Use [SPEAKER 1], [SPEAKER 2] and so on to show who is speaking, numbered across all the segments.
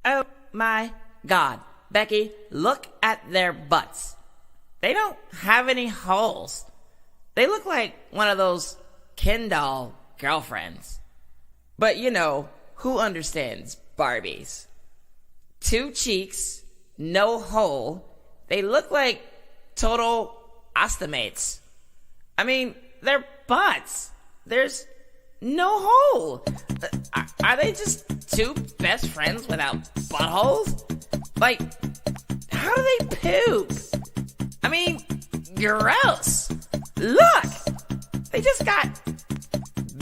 [SPEAKER 1] Oh my God. Becky, look at their butts. They don't have any holes. They look like one of those Ken doll girlfriends. But you know, who understands Barbies? 2 cheeks, no hole. They look like total ostomates. I mean, they're butts. There's no hole. Are they just 2 best friends without buttholes? Like, how do they poop? I mean, gross. Look, they just got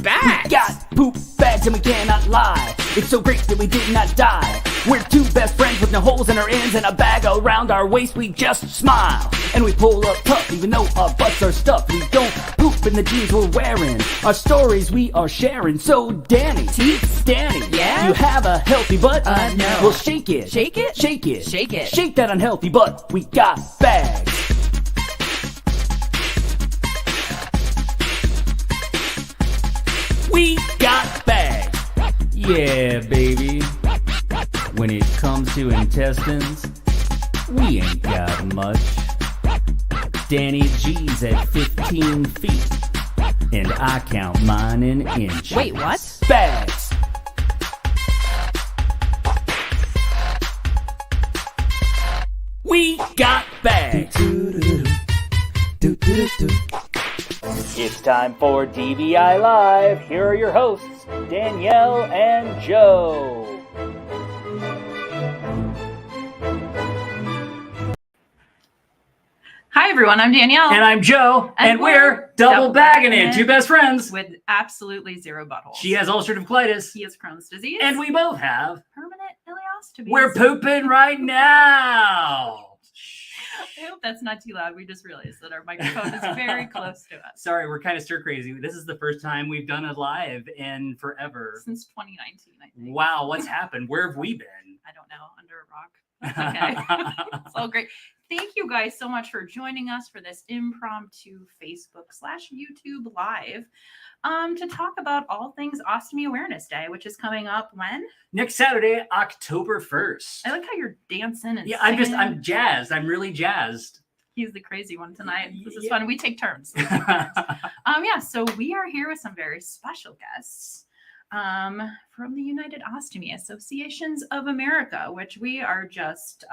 [SPEAKER 1] bags.
[SPEAKER 2] We got poop bags and we cannot lie. It's so great that we did not die. We're 2 best friends with no holes in our ends and a bag around our waist. We just smile and we pull up tough, even though our butts are stuffed. We don't poop in the jeans we're wearing. Our stories we are sharing. So Danny,
[SPEAKER 1] Yeah?
[SPEAKER 2] you have a healthy butt?
[SPEAKER 1] No.
[SPEAKER 2] Well, shake it.
[SPEAKER 1] Shake it?
[SPEAKER 2] Shake it.
[SPEAKER 1] Shake it.
[SPEAKER 2] Shake that unhealthy butt. We got bags. We got bags. Yeah, baby. When it comes to intestines, we ain't got much. Danny G's at 15 feet, and I count mine in inches.
[SPEAKER 1] Wait, what?
[SPEAKER 2] Bags. We got bags. It's time for DBI Live. Here are your hosts, Danielle and Joe.
[SPEAKER 3] Hi everyone, I'm Danielle.
[SPEAKER 2] And I'm Joe, and we're double bagging it. 2 best friends
[SPEAKER 3] with absolutely 0 buttholes.
[SPEAKER 2] She has ulcerative colitis.
[SPEAKER 3] He has Crohn's disease.
[SPEAKER 2] And we both have
[SPEAKER 3] permanent ileostomy.
[SPEAKER 2] We're pooping right now.
[SPEAKER 3] I hope that's not too loud. We just realized that our microphone is very close to us.
[SPEAKER 2] Sorry, we're kind of stir crazy. This is the first time we've done a live in forever.
[SPEAKER 3] Since 2019, I think.
[SPEAKER 2] Wow, what's happened? Where have we been?
[SPEAKER 3] I don't know. Under a rock. Okay. It's all great. Thank you guys so much for joining us for this impromptu Facebook/YouTube live to talk about all things Ostomy Awareness Day, which is coming up when?
[SPEAKER 2] Next Saturday, October 1st.
[SPEAKER 3] I like how you're dancing and
[SPEAKER 2] yeah,
[SPEAKER 3] singing.
[SPEAKER 2] I'm jazzed. I'm really jazzed.
[SPEAKER 3] He's the crazy one tonight. This is fun. We take turns. So we are here with some very special guests from the United Ostomy Associations of America, which we are just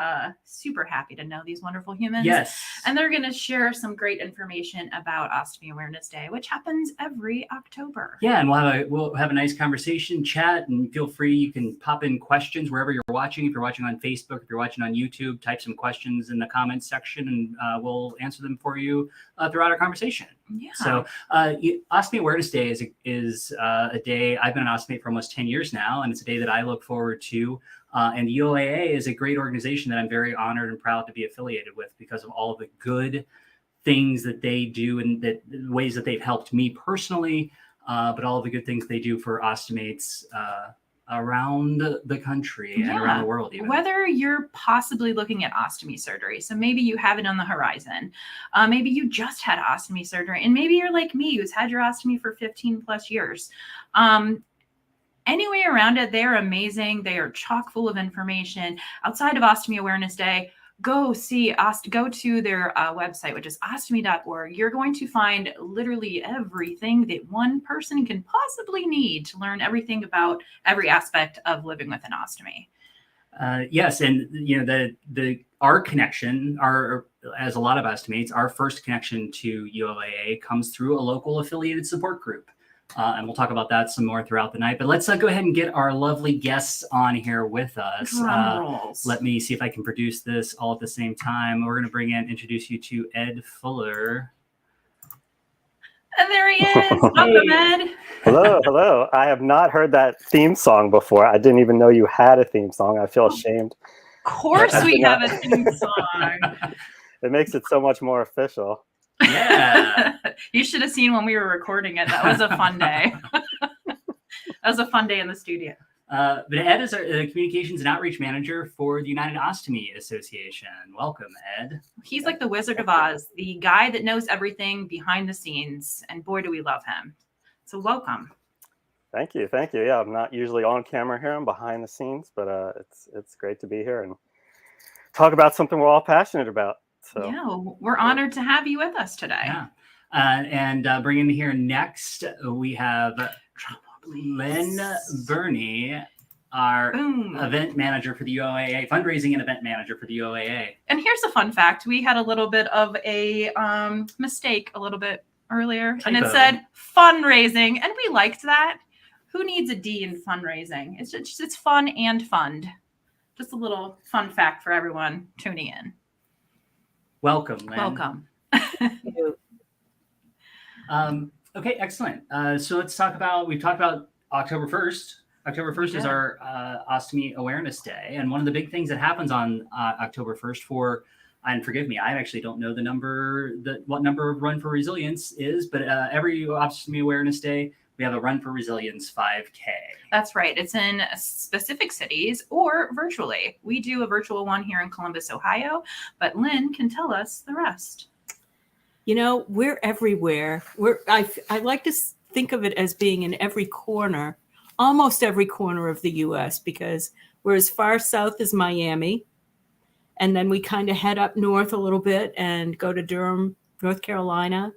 [SPEAKER 3] super happy to know these wonderful humans.
[SPEAKER 2] Yes.
[SPEAKER 3] And they're going to share some great information about Ostomy Awareness Day, which happens every October.
[SPEAKER 2] Yeah, and we'll have a nice conversation, chat, and feel free. You can pop in questions wherever you're watching. If you're watching on Facebook, if you're watching on YouTube, type some questions in the comments section, and we'll answer them for you throughout our conversation.
[SPEAKER 3] Yeah.
[SPEAKER 2] So Ostomy Awareness Day is a day. I've been an ostomate for almost 10 years now, and it's a day that I look forward to. And the UOAA is a great organization that I'm very honored and proud to be affiliated with because of all of the good things that they do and the ways that they've helped me personally, but all of the good things they do for ostomates around the country and around the world. Even.
[SPEAKER 3] Whether you're possibly looking at ostomy surgery, so maybe you have it on the horizon, maybe you just had ostomy surgery, and maybe you're like me who's had your ostomy for 15 plus years. Anyway around it, they're amazing. They are chock full of information. Outside of Ostomy Awareness Day, go to their website, which is ostomy.org. You're going to find literally everything that one person can possibly need to learn everything about every aspect of living with an ostomy.
[SPEAKER 2] Yes, and our connection, as a lot of ostomates, our first connection to UOAA comes through a local affiliated support group. And we'll talk about that some more throughout the night. But let's go ahead and get our lovely guests on here with us. Let me see if I can produce this all at the same time. We're going to introduce you to Ed Fuller.
[SPEAKER 3] And there he is. Welcome, Ed.
[SPEAKER 4] Hello. I have not heard that theme song before. I didn't even know you had a theme song. I feel ashamed.
[SPEAKER 3] Of course we have a theme song.
[SPEAKER 4] It makes it so much more official.
[SPEAKER 2] Yeah.
[SPEAKER 3] You should have seen when we were recording it. That was a fun day. That was a fun day in the studio.
[SPEAKER 2] But Ed is our communications and outreach manager for the United Ostomy Association. Welcome, Ed.
[SPEAKER 3] He's like the Wizard of Oz, the guy that knows everything behind the scenes. And boy, do we love him. So welcome.
[SPEAKER 4] Thank you. Yeah, I'm not usually on camera here. I'm behind the scenes, but it's great to be here and talk about something we're all passionate about. So
[SPEAKER 3] Yeah, we're honored to have you with us today.
[SPEAKER 2] Yeah. And bringing here next, we have Lynn Burney, our event manager for the UOAA, fundraising and event manager for the UOAA.
[SPEAKER 3] And here's a fun fact. We had a little bit of a mistake a little bit earlier.
[SPEAKER 2] Typo.
[SPEAKER 3] And it said fundraising, and we liked that. Who needs a D in fundraising? It's fun and fund. Just a little fun fact for everyone tuning in.
[SPEAKER 2] Welcome, Lynn.
[SPEAKER 3] Welcome.
[SPEAKER 2] Okay, excellent. So let's talk about, we've talked about October 1st. October 1st is our Ostomy Awareness Day. And one of the big things that happens on October 1st and forgive me, I actually don't know what number of Run for Resilience is, but every Ostomy Awareness Day, we have a Run for Resilience 5K.
[SPEAKER 3] That's right. It's in specific cities or virtually. We do a virtual one here in Columbus, Ohio, but Lynn can tell us the rest.
[SPEAKER 5] You know, we're everywhere. I like to think of it as being in every corner, almost every corner of the U.S., because we're as far south as Miami, and then we kind of head up north a little bit and go to Durham, North Carolina.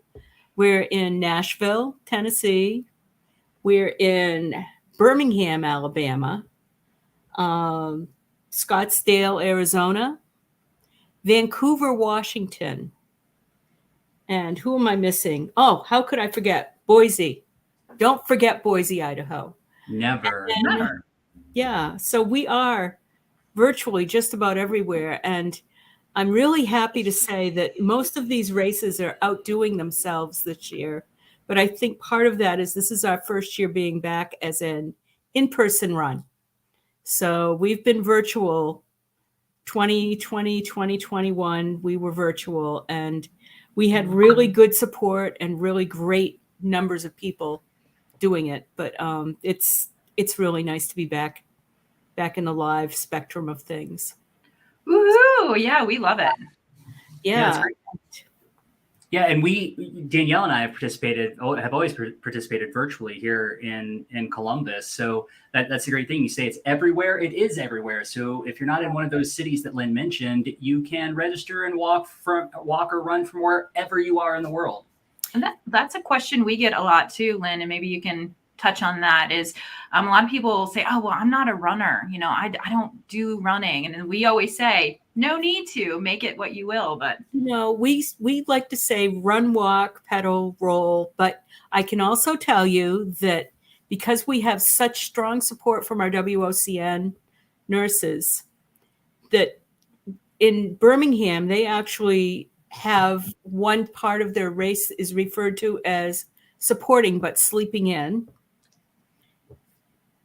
[SPEAKER 5] We're in Nashville, Tennessee. We're in Birmingham, Alabama, Scottsdale, Arizona, Vancouver, Washington. And who am I missing? Oh, how could I forget? Boise. Don't forget Boise, Idaho.
[SPEAKER 2] Never.
[SPEAKER 5] Yeah. So we are virtually just about everywhere. And I'm really happy to say that most of these races are outdoing themselves this year. But I think part of that is this is our first year being back as an in-person run. So we've been virtual 2020, 2021. We were virtual, and we had really good support and really great numbers of people doing it. But it's really nice to be back in the live spectrum of things.
[SPEAKER 3] Woohoo! Yeah, we love it.
[SPEAKER 5] Yeah.
[SPEAKER 2] Yeah, and Danielle and I have always participated virtually here in Columbus. So that's a great thing. You say it's everywhere. It is everywhere. So if you're not in one of those cities that Lynn mentioned, you can register and walk or run from wherever you are in the world.
[SPEAKER 3] And that's a question we get a lot too, Lynn, and maybe you can touch on that. Is a lot of people say, oh, well, I'm not a runner. You know, I don't do running. And we always say, no need to, make it what you will. But
[SPEAKER 5] no, we like to say run, walk, pedal, roll. But I can also tell you that because we have such strong support from our WOCN nurses, that in Birmingham, they actually have one part of their race is referred to as supporting but sleeping in.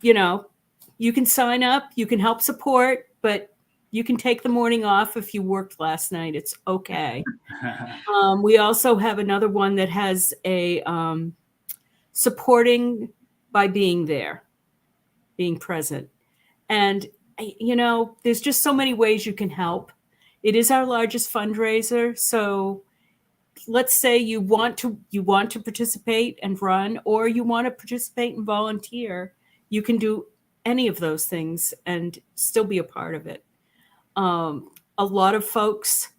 [SPEAKER 5] You know, you can sign up, you can help support, but you can take the morning off if you worked last night. It's okay. We also have another one that has a supporting by being there, being present. And, you know, there's just so many ways you can help. It is our largest fundraiser. So let's say you want to participate and run, or you want to participate and volunteer. You can do any of those things and still be a part of it. A lot of folks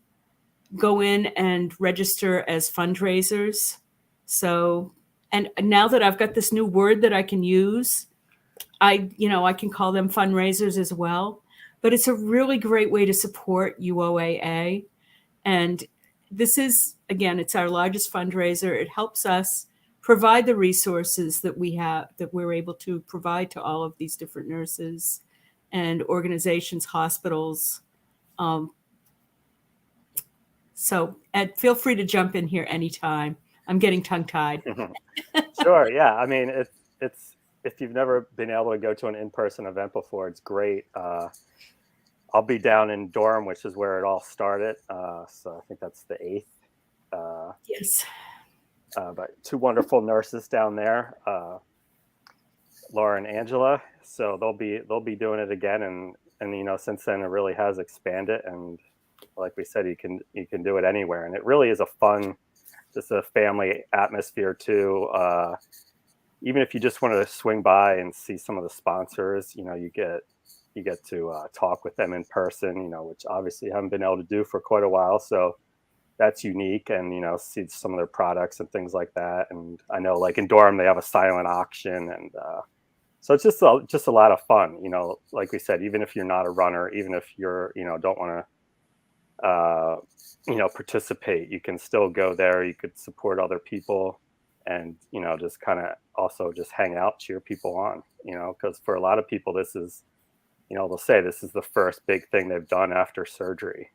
[SPEAKER 5] go in and register as fundraisers. So, and now that I've got this new word that I can use, I can call them fundraisers as well. But it's a really great way to support UOAA. And this is, again, it's our largest fundraiser. It helps us provide the resources that we're able to provide to all of these different nurses and organizations, hospitals. So Ed, feel free to jump in here anytime. I'm getting tongue-tied.
[SPEAKER 4] Sure. Yeah. I mean, it's if you've never been able to go to an in-person event before, it's great. I'll be down in Durham, which is where it all started. So I think that's the 8th.
[SPEAKER 5] Yes.
[SPEAKER 4] But two wonderful nurses down there, Laura and Angela. So they'll be doing it again, and you know, since then it really has expanded. And like we said, you can do it anywhere, and it really is a fun, just a family atmosphere too. even if you just want to swing by and see some of the sponsors, you get to talk with them in person, which obviously I haven't been able to do for quite a while. So that's unique, and see some of their products and things like that. And I know, like in Durham, they have a silent auction, and so it's just a lot of fun. Like we said, even if you're not a runner, even if you're don't want to participate, you can still go there. You could support other people, and just kind of also just hang out, cheer people on. Because for a lot of people, this is they'll say this is the first big thing they've done after surgery.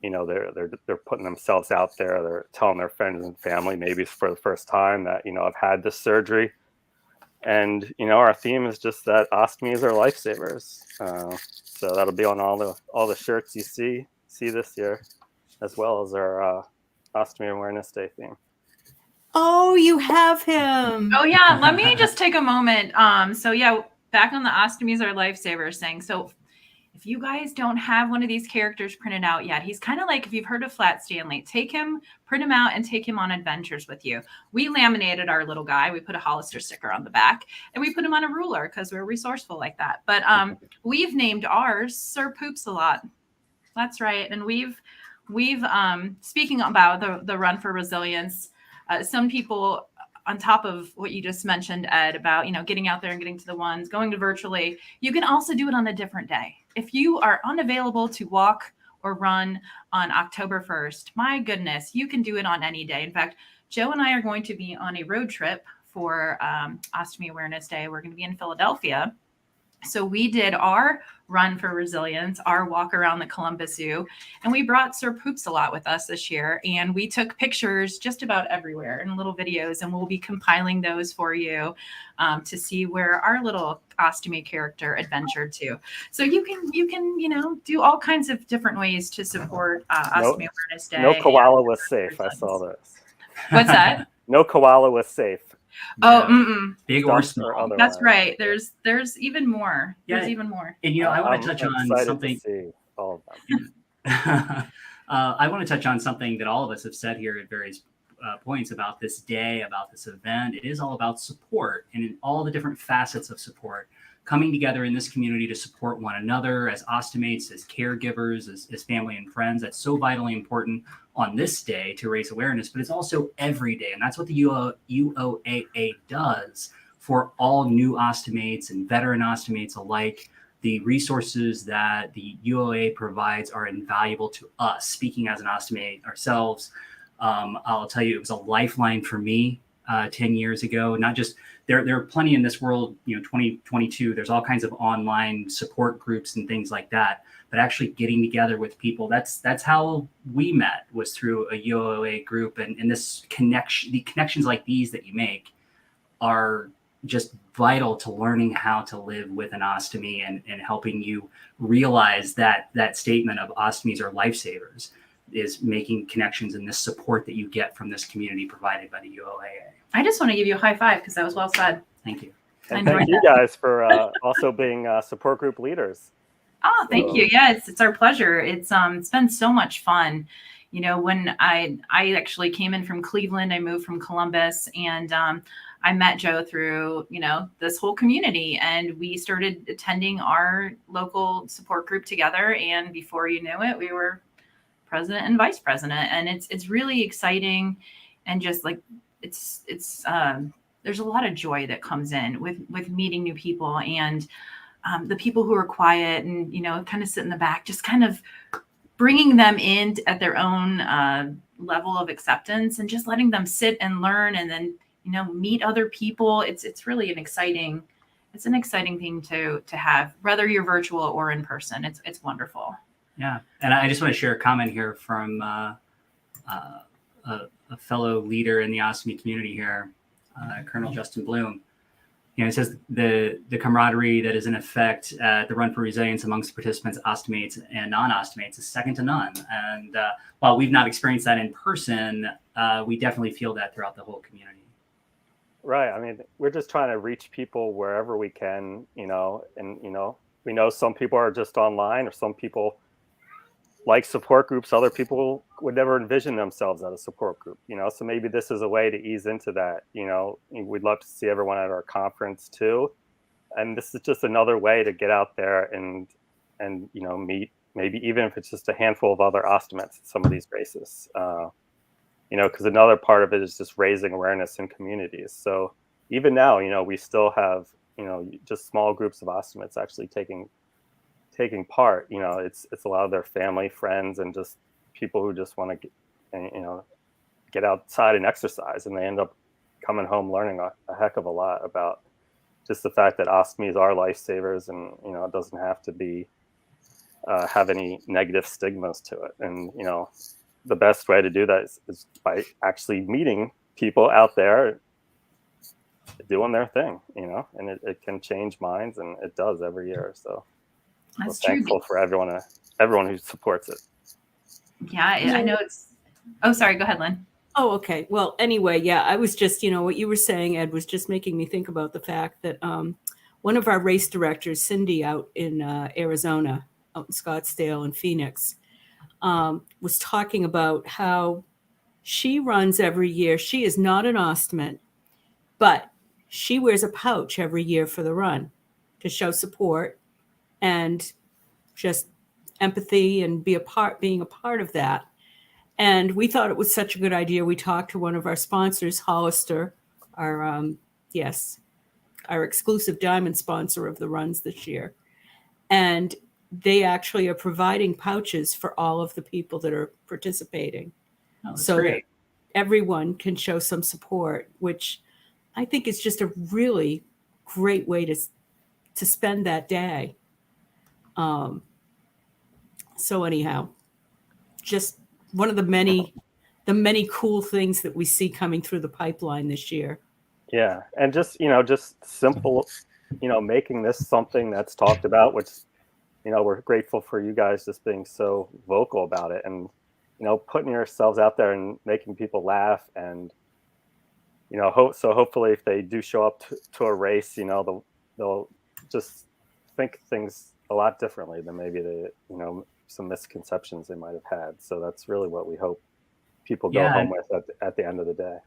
[SPEAKER 4] They're putting themselves out there. They're telling their friends and family, maybe it's for the first time, that I've had this surgery. And our theme is just that ostomies are lifesavers. So that'll be on all the shirts you see this year, as well as our Ostomy Awareness Day theme.
[SPEAKER 5] Oh, you have him.
[SPEAKER 3] Oh yeah, let me just take a moment. So yeah, back on the ostomies are lifesavers thing. So if you guys don't have one of these characters printed out yet, he's kind of like, if you've heard of Flat Stanley, take him, print him out, and take him on adventures with you. We laminated our little guy. We put a Hollister sticker on the back, and we put him on a ruler because we're resourceful like that. But we've named ours Sir Poops a Lot. That's right. And we've speaking about the Run for Resilience, some people, on top of what you just mentioned, Ed, about getting out there and getting to the ones, going to virtually, you can also do it on a different day. If you are unavailable to walk or run on October 1st, my goodness, you can do it on any day. In fact, Joe and I are going to be on a road trip for Ostomy Awareness Day. We're going to be in Philadelphia. So we did our Run for Resilience, our walk around the Columbus Zoo, and we brought Sir Poops a Lot with us this year. And we took pictures just about everywhere and little videos, and we'll be compiling those for you to see where our little ostomy character adventured to. So you can do all kinds of different ways to support Ostomy Awareness Day.
[SPEAKER 4] No koala was safe. I saw this.
[SPEAKER 3] What's that?
[SPEAKER 4] No koala was safe.
[SPEAKER 3] Oh,
[SPEAKER 2] big or small.
[SPEAKER 3] That's right. There's even more.
[SPEAKER 2] Yeah.
[SPEAKER 3] There's even more.
[SPEAKER 2] And I want to touch on something.
[SPEAKER 4] To see all of them.
[SPEAKER 2] I want to touch on something that all of us have said here at various points about this day, about this event. It is all about support, and in all the different facets of support, coming together in this community to support one another as ostomates, as caregivers, as family and friends. That's so vitally important on this day to raise awareness, but it's also every day. And that's what the UOAA does for all new ostomates and veteran ostomates alike. The resources that the UOAA provides are invaluable to us. Speaking as an ostomate ourselves, I'll tell you, it was a lifeline for me 10 years ago. Not just, there are plenty in this world, 2022, there's all kinds of online support groups and things like that. But actually getting together with people, that's how we met, was through a UOAA group. And this connection, the connections like these that you make are just vital to learning how to live with an ostomy and helping you realize that statement of ostomies are lifesavers is making connections and this support that you get from this community provided by the UOAA.
[SPEAKER 3] I just want to give you a high five because that was well said.
[SPEAKER 2] Thank you.
[SPEAKER 4] And thank you guys for also being support group leaders.
[SPEAKER 3] Oh, thank you. Yeah, it's our pleasure. It's been so much fun. When I actually came in from Cleveland, I moved from Columbus, and I met Joe through, this whole community, and we started attending our local support group together. And before you knew it, we were president and vice president. And it's really exciting. And just like, it's there's a lot of joy that comes in with meeting new people, and the people who are quiet and, kind of sit in the back, just kind of bringing them in at their own level of acceptance and just letting them sit and learn and then, meet other people. It's really an exciting thing to have, whether you're virtual or in person. It's wonderful.
[SPEAKER 2] Yeah. And I just want to share a comment here from a fellow leader in the ostomy community here, Colonel Justin Bloom. It says the camaraderie that is in effect at the Run for Resilience amongst participants, ostomates and non-ostomates, is second to none. And while we've not experienced that in person, we definitely feel that throughout the whole community.
[SPEAKER 4] Right. I mean, we're just trying to reach people wherever we can, and, we know some people are just online, or some people, like support groups, other people would never envision themselves at a support group, so maybe this is a way to ease into that. We'd love to see everyone at our conference too, and this is just another way to get out there and meet, maybe even if it's just a handful of other ostomates at some of these races, because another part of it is just raising awareness in communities. So even now, we still have just small groups of ostomates actually taking part. It's a lot of their family, friends, and just people who just want to get outside and exercise, and they end up coming home learning a heck of a lot about just the fact that ostomies are lifesavers, and it doesn't have to be have any negative stigmas to it. And the best way to do that is by actually meeting people out there doing their thing, and it can change minds, and it does every year. So
[SPEAKER 3] That's
[SPEAKER 4] we're thankful for everyone who supports it.
[SPEAKER 3] Yeah, I know it's. Oh, sorry. Go ahead, Lynn.
[SPEAKER 5] Oh, okay. Well, anyway, yeah, I was just, what you were saying, Ed, was just making me think about the fact that one of our race directors, Cindy, out in Arizona, out in Scottsdale and Phoenix, was talking about how she runs every year. She is not an ostomate, but she wears a pouch every year for the run to show support and just empathy and being a part of that. And we thought it was such a good idea. We talked to one of our sponsors, Hollister, our exclusive diamond sponsor of the runs this year. And they actually are providing pouches for all of the people that are participating.
[SPEAKER 2] Oh,
[SPEAKER 5] so
[SPEAKER 2] great.
[SPEAKER 5] that everyone can show some support, which I think is just a really great way to spend that day. So anyhow, just one of the many cool things that we see coming through the pipeline this year.
[SPEAKER 4] Yeah, and just simple, making this something that's talked about, which we're grateful for you guys just being so vocal about it, and putting yourselves out there and making people laugh, and hopefully if they do show up to a race, they'll just think things a lot differently than maybe some misconceptions they might have had. So that's really what we hope people go home with at the end of the day.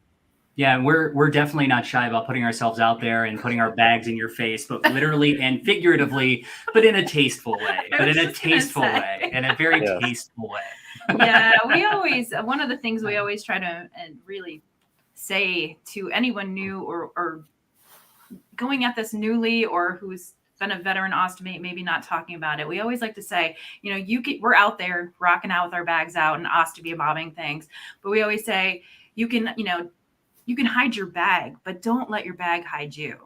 [SPEAKER 2] Yeah, we're definitely not shy about putting ourselves out there and putting our bags in your face, but literally and figuratively, but in a tasteful way, in a very tasteful way.
[SPEAKER 3] Yeah, we always, one of the things we always try to really say to anyone new or going at this newly, or who's been a veteran ostomate, maybe not talking about it. We always like to say, we're out there rocking out with our bags out and ostomy bobbing things, but we always say you can hide your bag, but don't let your bag hide you.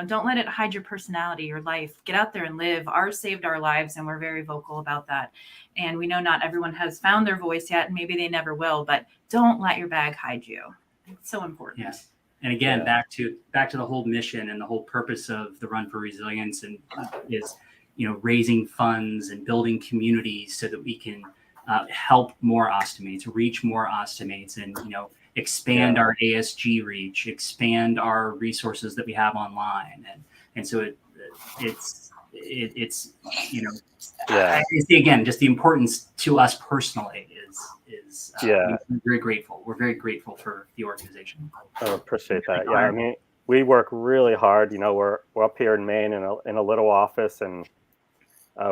[SPEAKER 3] Don't let it hide your personality, your life. Get out there and live. Ours saved our lives, and we're very vocal about that. And we know not everyone has found their voice yet, and maybe they never will, but don't let your bag hide you. It's so important.
[SPEAKER 2] Yeah. And again, back to the whole mission and the whole purpose of the Run for Resilience, and is raising funds and building communities so that we can help more ostomates, reach more ostomates, and expand our ASG reach, expand our resources that we have online, and so it's I see again just the importance to us personally is we're very grateful. We're very grateful for the organization.
[SPEAKER 4] I appreciate that. Yeah, I mean, we work really hard. We're up here in Maine in a little office, and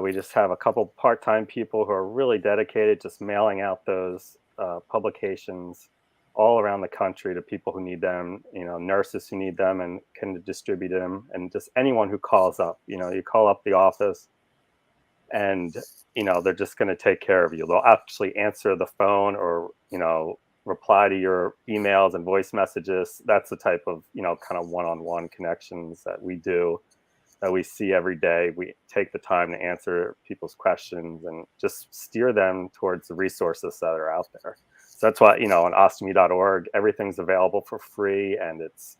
[SPEAKER 4] we just have a couple part-time people who are really dedicated, just mailing out those publications all around the country to people who need them, nurses who need them and can distribute them, and just anyone who calls up. You call up the office, and they're just going to take care of you. They'll actually answer the phone, or reply to your emails and voice messages. That's the type of kind of one-on-one connections that we do, that we see every day. We take the time to answer people's questions and just steer them towards the resources that are out there. So that's why, on ostomy.org, everything's available for free, and it's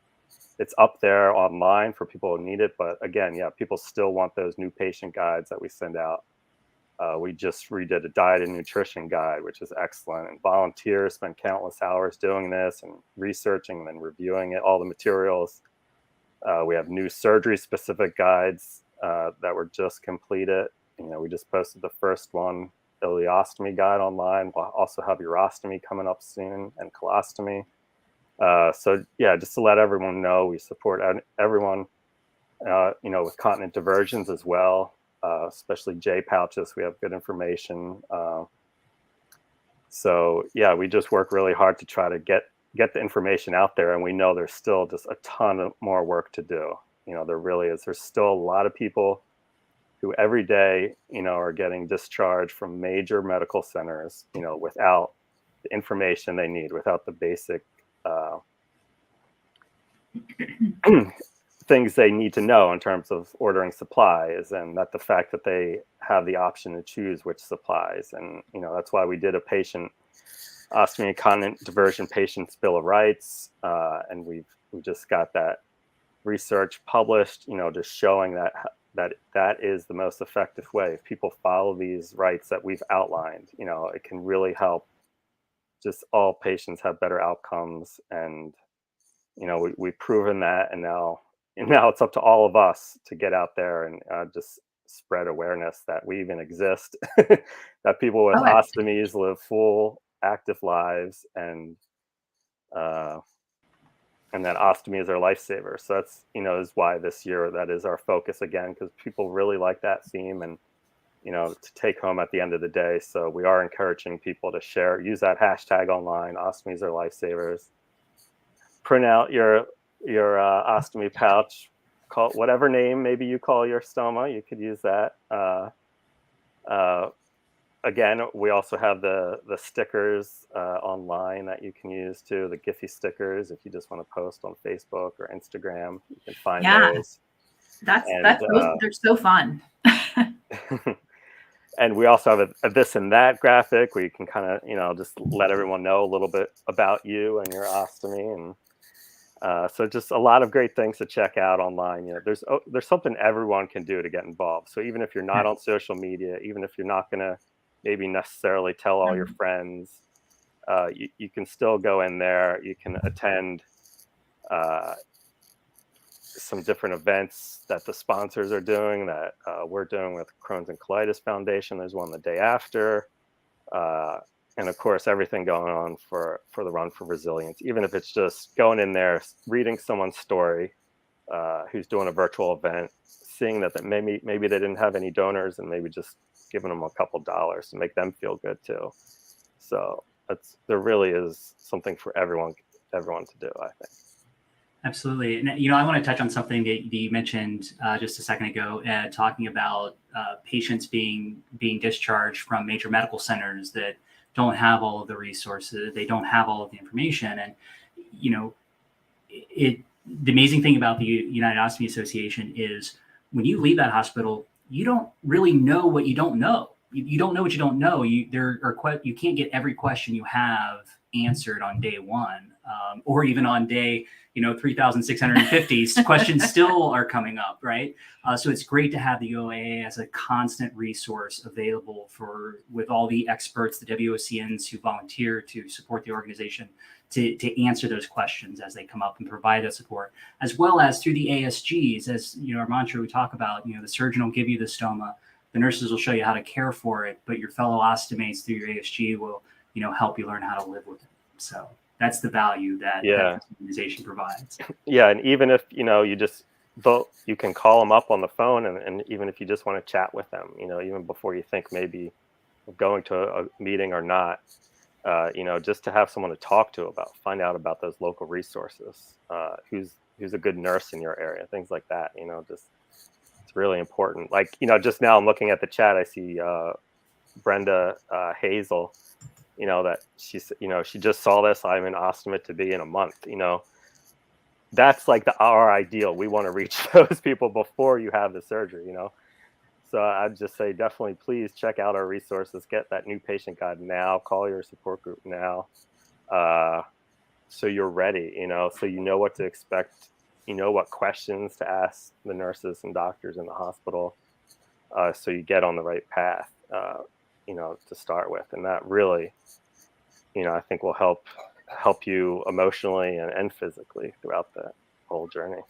[SPEAKER 4] up there online for people who need it. But again, people still want those new patient guides that we send out. We just redid a diet and nutrition guide, which is excellent. And volunteers spend countless hours doing this and researching and then reviewing it, all the materials. We have new surgery-specific guides that were just completed. We just posted the first one ileostomy guide online. We'll also have urostomy coming up soon, and colostomy. So yeah, just to let everyone know, we support everyone, with continent diversions as well, especially J pouches. We have good information. So yeah, we just work really hard to try to get the information out there, and we know there's still just a ton of more work to do. There really is. There's still a lot of people who every day, are getting discharged from major medical centers, without the information they need, without the basic things they need to know in terms of ordering supplies, and that the fact that they have the option to choose which supplies. And, that's why we did a patient ostomy and continent diversion patient's bill of rights. And we just got that research published, just showing that is the most effective way. If people follow these rights that we've outlined, it can really help just all patients have better outcomes. And, we've proven that, and now it's up to all of us to get out there and just spread awareness that we even exist, that people with ostomies live full, active lives, and that ostomy is their lifesaver. So that's, is why this year that is our focus again, because people really like that theme and, to take home at the end of the day. So we are encouraging people to use that hashtag online, ostomies are lifesavers. Print out your ostomy pouch, call it whatever name maybe you call your stoma. You could use that. Again, we also have the stickers online that you can use too, the Giphy stickers. If you just want to post on Facebook or Instagram, you can find those.
[SPEAKER 3] They're so fun.
[SPEAKER 4] And we also have a this and that graphic where you can kind of, just let everyone know a little bit about you and your ostomy. And so just a lot of great things to check out online. There's something everyone can do to get involved. So even if you're not on social media, even if you're not going to maybe necessarily tell all your friends, you can still go in there. You can attend some different events that the sponsors are doing, that we're doing with Crohn's and Colitis Foundation. There's one the day after. And of course, everything going on for the Run for Resilience, even if it's just going in there, reading someone's story, who's doing a virtual event, seeing that maybe they didn't have any donors, and maybe just giving them a couple dollars to make them feel good too. So there really is something for everyone to do, I think.
[SPEAKER 2] Absolutely. And, I want to touch on something that you mentioned just a second ago, talking about patients being discharged from major medical centers that don't have all of the resources. They don't have all of the information. And, the amazing thing about the United Ostomy Association is when you leave that hospital, you don't really know what you don't know. You don't know what you don't know. You can't get every question you have answered on day one, or even on day 3,650. Questions still are coming up, right? So it's great to have the UOAA as a constant resource available with all the experts, the WOCNs who volunteer to support the organization to answer those questions as they come up and provide that support, as well as through the ASGs. As our mantra we talk about, the surgeon will give you the stoma, the nurses will show you how to care for it, but your fellow ostomates through your ASG will help you learn how to live with it. So that's the value that this organization provides. Yeah,
[SPEAKER 4] and even if you can call them up on the phone, and even if you just want to chat with them, even before you think maybe of going to a meeting or not, just to have someone to talk to find out about those local resources, who's a good nurse in your area, things like that. It's really important. Like, just now I'm looking at the chat, I see Brenda Hazel, that she just saw this, I'm an ostomate to be in a month. That's like our ideal. We want to reach those people before you have the surgery, So I'd just say definitely please check out our resources, get that new patient guide now, call your support group now, so you're ready, so you know what to expect, what questions to ask the nurses and doctors in the hospital, so you get on the right path, to start with. And that really, I think will help you emotionally and physically throughout the whole journey.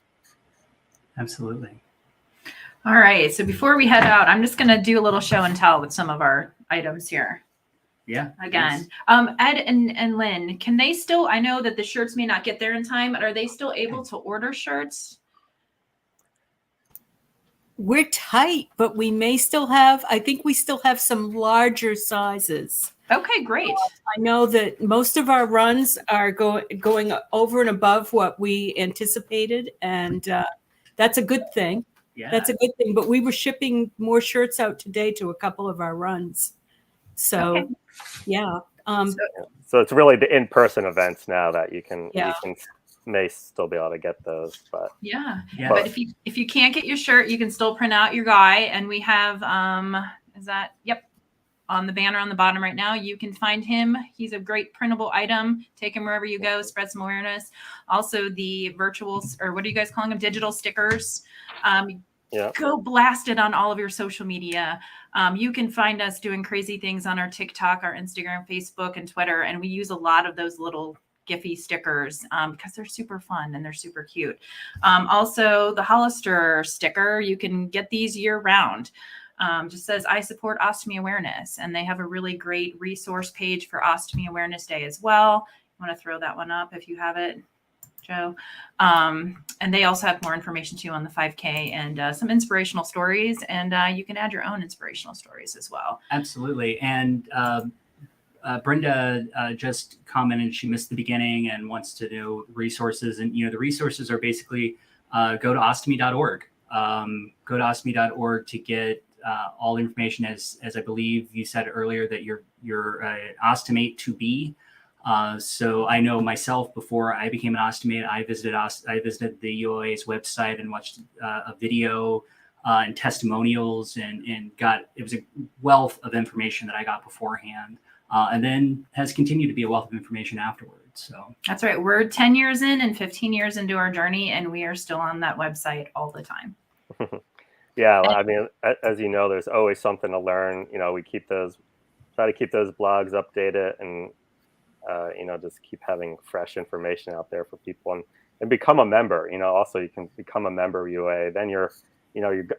[SPEAKER 2] Absolutely.
[SPEAKER 3] All right. So before we head out, I'm just going to do a little show and tell with some of our items here.
[SPEAKER 2] Yeah.
[SPEAKER 3] Again, Ed and Lynn, can they still, I know that the shirts may not get there in time, but are they still able to order shirts?
[SPEAKER 5] We're tight, but we may still have, I think we still have some larger sizes.
[SPEAKER 3] Okay, great.
[SPEAKER 5] I know that most of our runs are going over and above what we anticipated, and that's a good thing.
[SPEAKER 2] Yeah.
[SPEAKER 5] That's a good thing. But we were shipping more shirts out today to a couple of our runs. So,
[SPEAKER 3] Okay.
[SPEAKER 5] yeah.
[SPEAKER 4] So it's really the in-person events now that you can
[SPEAKER 5] Yeah.
[SPEAKER 4] may still be able to get those, but
[SPEAKER 3] Yeah.
[SPEAKER 2] Yeah.
[SPEAKER 3] But if you can't get your shirt, you can still print out your guy, and we have is that on the banner on the bottom right now. You can find him. He's a great printable item. Take him wherever you go. Spread some awareness. Also, the virtual, or what are you guys calling them? Digital stickers. Go blast it on all of your social media. You can find us doing crazy things on our TikTok, our Instagram, Facebook, and Twitter, and we use a lot of those little Giphy stickers because they're super fun and they're super cute. Also, the Hollister sticker, you can get these year round. Just says, I support Ostomy Awareness. And they have a really great resource page for Ostomy Awareness Day as well. You want to throw that one up if you have it, Joe. And they also have more information too on the 5K and some inspirational stories. And you can add your own inspirational stories as well.
[SPEAKER 2] Absolutely. And Brenda just commented she missed the beginning and wants to know resources. And, the resources are basically go to ostomy.org. Go to ostomy.org to get all information, as I believe you said earlier, that you're an ostomate to be. So I know myself, before I became an ostomate, I visited the UOA's website and watched a video and testimonials, and it was a wealth of information that I got beforehand, and then has continued to be a wealth of information afterwards. So
[SPEAKER 3] that's right. We're 10 years in and 15 years into our journey, and we are still on that website all the time.
[SPEAKER 4] Yeah, I mean, as you know, there's always something to learn. We try to keep those blogs updated, and just keep having fresh information out there for people, and become a member. Also you can become a member of UOAA. Then you're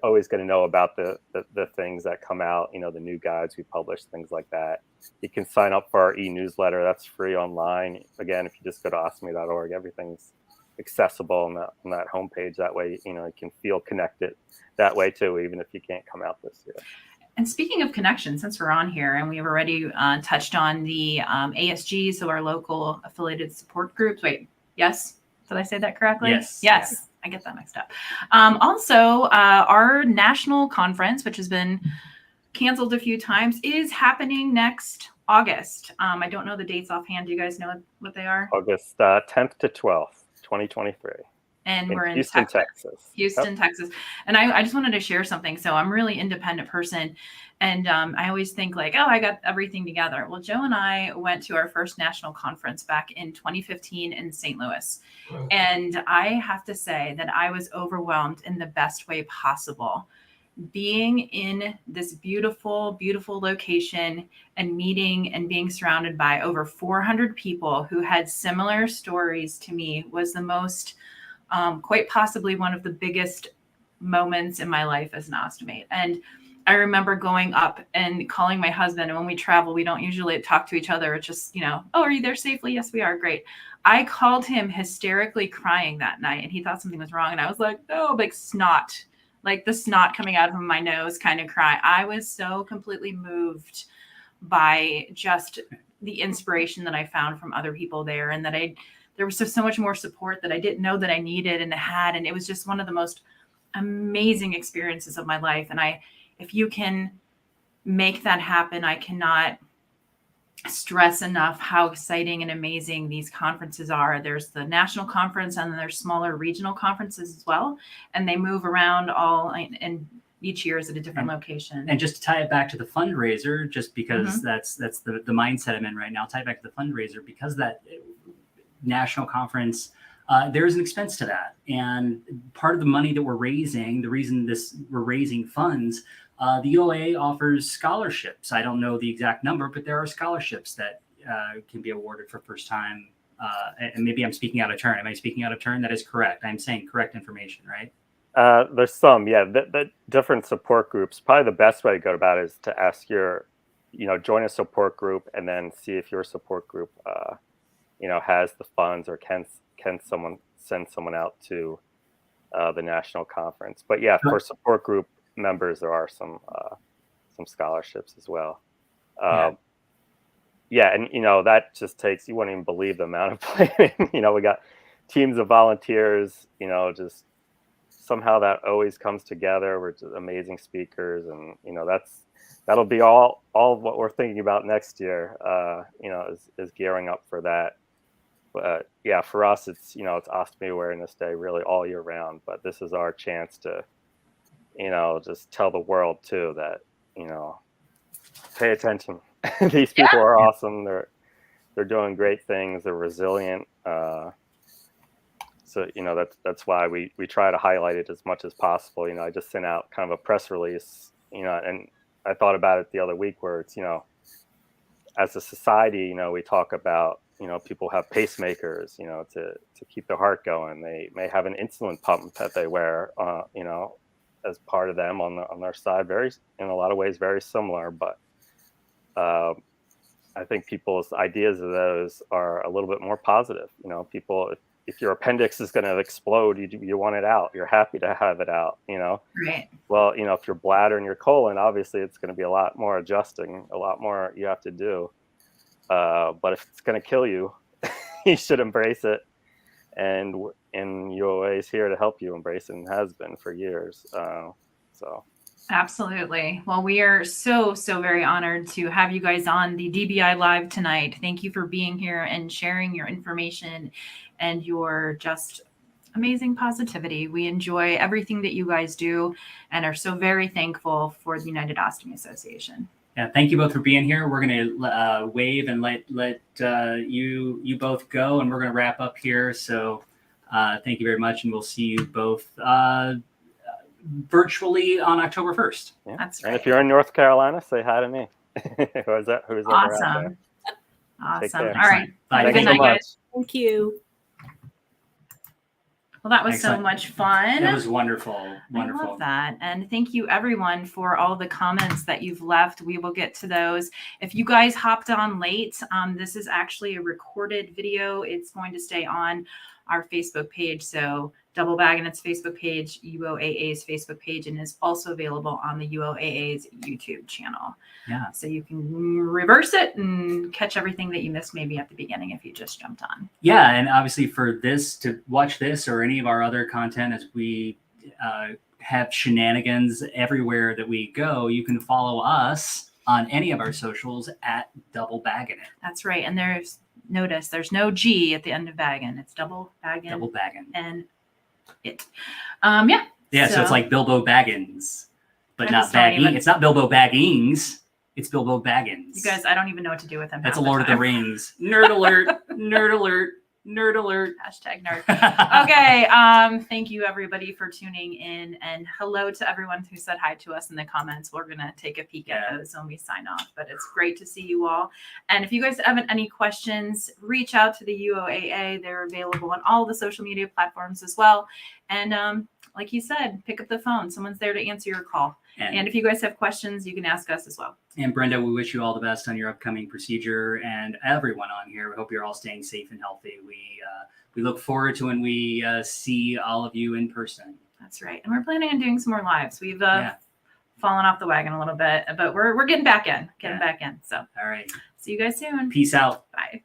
[SPEAKER 4] always going to know about the things that come out. The new guides we publish, things like that. You can sign up for our e-newsletter. That's free online. Again, if you just go to ostomy.org, everything's accessible on that homepage. That way, you can feel connected that way too, even if you can't come out this year.
[SPEAKER 3] And speaking of connections, since we're on here and we've already touched on the ASG, so our local affiliated support groups. Wait, yes? Did I say that correctly?
[SPEAKER 2] Yes.
[SPEAKER 3] Yes. I get that mixed up. Also, our national conference, which has been canceled a few times, is happening next August. I don't know the dates offhand. Do you guys know what they are?
[SPEAKER 4] August 10th to 12th, 2023.
[SPEAKER 3] And we're in
[SPEAKER 4] Houston, Texas.
[SPEAKER 3] Houston,
[SPEAKER 4] Yep.
[SPEAKER 3] Texas. And I just wanted to share something. So I'm a really independent person. And I always think like, oh, I got everything together. Well, Joe and I went to our first national conference back in 2015 in St. Louis. And I have to say that I was overwhelmed in the best way possible. Being in this beautiful, beautiful location and meeting and being surrounded by over 400 people who had similar stories to me was the most quite possibly one of the biggest moments in my life as an ostomate. And I remember going up and calling my husband. And when we travel, we don't usually talk to each other. It's just, oh, are you there safely? Yes, we are. Great. I called him hysterically crying that night, and he thought something was wrong. And I was like, no, like snot, like the snot coming out of my nose kind of cry. I was so completely moved by just the inspiration that I found from other people there, and that there was so much more support that I didn't know that I needed and had. And it was just one of the most amazing experiences of my life. And if you can make that happen, I cannot stress enough how exciting and amazing these conferences are. There's the national conference, and then there's smaller regional conferences as well. And they move around and each year is at a different location.
[SPEAKER 2] And just to tie it back to the fundraiser, just because that's the mindset I'm in right now, tie it back to the fundraiser, because that national conference, there's an expense to that. And part of the money that we're raising, the reason we're raising funds, the UOAA offers scholarships. I don't know the exact number, but there are scholarships that can be awarded for first time. And maybe I'm speaking out of turn. Am I speaking out of turn? That is correct. I'm saying correct information, right?
[SPEAKER 4] There's some, the different support groups. Probably the best way to go about it is to ask your join a support group and then see if your support group, has the funds or can someone send someone out to the national conference. But yeah, for support group members, there are some scholarships as well. And that just takes, you wouldn't even believe the amount of planning. We got teams of volunteers. Just somehow that always comes together. We're just amazing speakers, and that'll be all of what we're thinking about next year. Is gearing up for that. But yeah, for us, it's it's Ostomy Awareness Day really all year round. But this is our chance to just tell the world too that pay attention. These people are awesome. They're doing great things. They're resilient. So that's why we try to highlight it as much as possible. I just sent out kind of a press release. And I thought about it the other week where it's as a society, we talk about people have pacemakers, to keep their heart going. They may have an insulin pump that they wear, as part of them on their side. In a lot of ways, very similar, but I think people's ideas of those are a little bit more positive. People, if your appendix is going to explode, you want it out. You're happy to have it out.
[SPEAKER 3] Right.
[SPEAKER 4] Well, if your bladder and your colon, obviously it's going to be a lot more adjusting, a lot more you have to do. But if it's going to kill you, you should embrace it. And UOAA is here to help you embrace it, and has been for years. So.
[SPEAKER 3] Absolutely. Well, we are so very honored to have you guys on the DBI Live tonight. Thank you for being here and sharing your information and your just amazing positivity. We enjoy everything that you guys do and are so very thankful for the United Ostomy Association.
[SPEAKER 2] Yeah, thank you both for being here. We're going to wave and let you both go, and we're going to wrap up here. So thank you very much, and we'll see you both virtually on October 1st.
[SPEAKER 4] Yeah.
[SPEAKER 3] That's right.
[SPEAKER 4] And if you're in North Carolina, say hi to me. Who's
[SPEAKER 3] awesome. Awesome. All right.
[SPEAKER 2] Bye.
[SPEAKER 3] Good
[SPEAKER 4] Thanks
[SPEAKER 3] night,
[SPEAKER 4] so much.
[SPEAKER 3] guys.
[SPEAKER 5] Thank you.
[SPEAKER 3] Well, that was
[SPEAKER 2] Excellent.
[SPEAKER 3] so much fun.
[SPEAKER 2] That was wonderful. Wonderful.
[SPEAKER 3] I love that. And thank you everyone for all the comments that you've left. We will get to those. If you guys hopped on late, this is actually a recorded video. It's going to stay on our Facebook page. So Double Baggin' its Facebook page, UOAA's Facebook page, and is also available on the UOAA's YouTube channel.
[SPEAKER 2] Yeah.
[SPEAKER 3] So you can reverse it and catch everything that you missed maybe at the beginning if you just jumped on.
[SPEAKER 2] Yeah, and obviously for this, to watch this or any of our other content, as we have shenanigans everywhere that we go, you can follow us on any of our socials at Double Baggin' It.
[SPEAKER 3] That's right. And there's no G at the end of Baggin'. It's Double Baggin'.
[SPEAKER 2] Double Baggin'.
[SPEAKER 3] And it.
[SPEAKER 2] Yeah, so it's like Bilbo Baggins, but not Baggins. It's not Bilbo Baggins. It's Bilbo Baggins.
[SPEAKER 3] You guys, I don't even know what to do with him.
[SPEAKER 2] That's a Lord of the Rings. Nerd alert. Nerd alert. Nerd alert.
[SPEAKER 3] Hashtag nerd. Okay. Thank you everybody for tuning in, and hello to everyone who said hi to us in the comments. We're going to take a peek at those when we sign off, but it's great to see you all. And if you guys have any questions, reach out to the UOAA. They're available on all the social media platforms as well. And like you said, pick up the phone. Someone's there to answer your call. And if you guys have questions, you can ask us as well.
[SPEAKER 2] And Brenda, we wish you all the best on your upcoming procedure, and everyone on here. We hope you're all staying safe and healthy. We look forward to when we see all of you in person.
[SPEAKER 3] That's right. And we're planning on doing some more lives. We've fallen off the wagon a little bit, but we're getting back in. Back in. So
[SPEAKER 2] all right.
[SPEAKER 3] See you guys soon.
[SPEAKER 2] Peace out.
[SPEAKER 3] Bye.